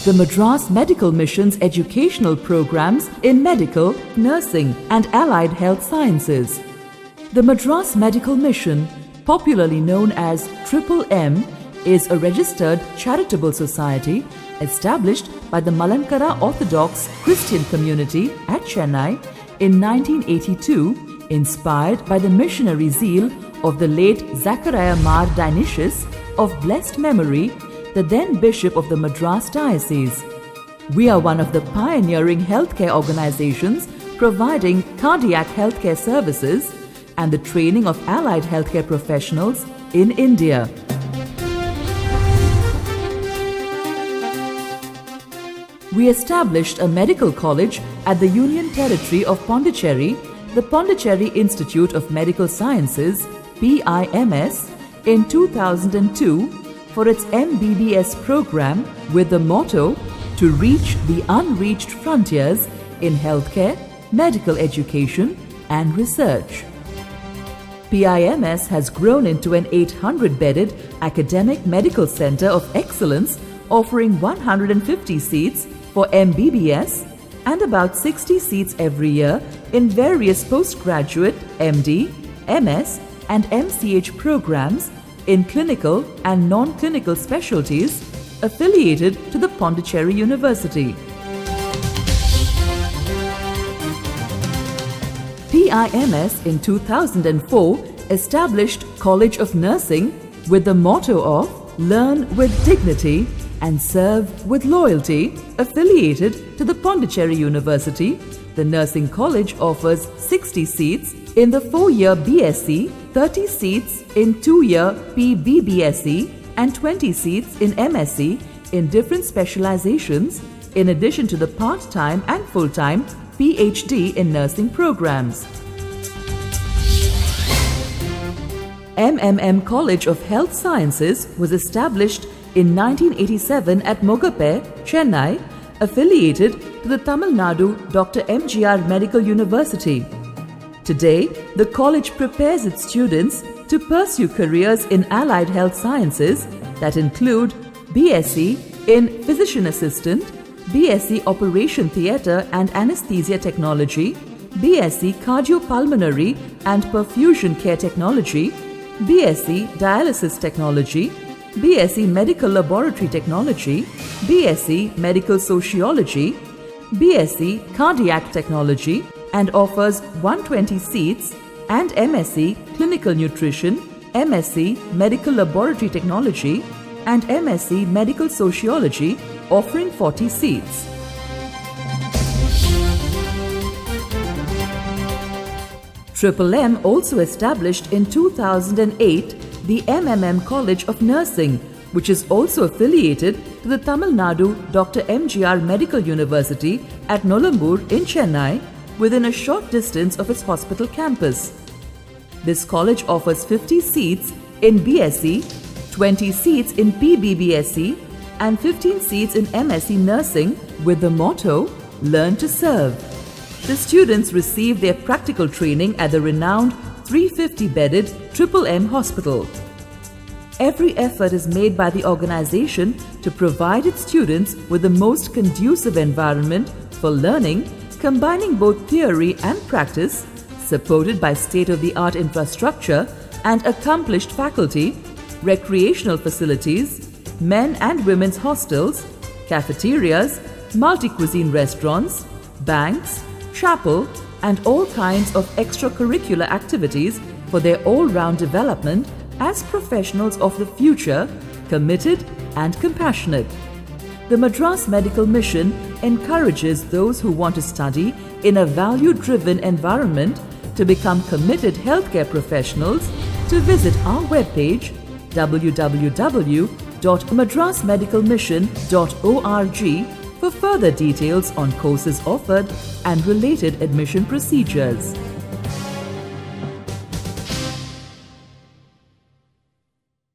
the Madras Medical Mission's educational programs in medical, nursing and allied health sciences. The Madras Medical Mission, popularly known as M, is a registered charitable society established by the Malankara Orthodox Christian community at Chennai in 1982, inspired by the missionary zeal of the late Zachariah Mar Dionysius of blessed memory, the then Bishop of the Madras Diocese. We are one of the pioneering healthcare organizations providing cardiac healthcare services and the training of allied healthcare professionals in India. We established a medical college at the Union Territory of Pondicherry, the Pondicherry Institute of Medical Sciences, PIMS, in 2002 for its MBBS program with the motto to reach the unreached frontiers in healthcare, medical education and research. PIMS has grown into an 800-bedded academic medical center of excellence offering 150 seats for MBBS and about 60 seats every year in various postgraduate MD, MS and MCH programs in clinical and non-clinical specialties affiliated to the Pondicherry University. PIMS in 2004 established College of Nursing with the motto of Learn with Dignity and Serve with Loyalty. Affiliated to the Pondicherry University, the Nursing College offers 60 seats in the 4-year BSc, 30 seats in 2-year PBBSc and 20 seats in MSc in different specializations, in addition to the part-time and full-time PhD in nursing programs. MMM College of Health Sciences was established in 1987 at Mogape, Chennai, affiliated to the Tamil Nadu Dr. MGR Medical University. Today, the college prepares its students to pursue careers in allied health sciences that include BSc in Physician Assistant, BSc Operation Theatre and Anesthesia Technology, BSc Cardiopulmonary and Perfusion Care Technology, BSc Dialysis Technology, BSc Medical Laboratory Technology, BSc Medical Sociology, BSc Cardiac Technology, and offers 120 seats, and MSc Clinical Nutrition, MSc Medical Laboratory Technology, and MSc Medical Sociology, offering 40 seats. M also established in 2008 the MMM College of Nursing, which is also affiliated to the Tamil Nadu Dr. MGR Medical University at Nolambur in Chennai, within a short distance of its hospital campus. This college offers 50 seats in BSc, 20 seats in PBBSc, and 15 seats in MSc Nursing with the motto, Learn to Serve. The students receive their practical training at the renowned 350-bedded M Hospital. Every effort is made by the organization to provide its students with the most conducive environment for learning, combining both theory and practice, supported by state-of-the-art infrastructure and accomplished faculty, recreational facilities, men and women's hostels, cafeterias, multi-cuisine restaurants, banks, chapel, and all kinds of extracurricular activities for their all-round development as professionals of the future, committed and compassionate. The Madras Medical Mission encourages those who want to study in a value-driven environment to become committed healthcare professionals to visit our webpage www.madrasmedicalmission.org for further details on courses offered and related admission procedures.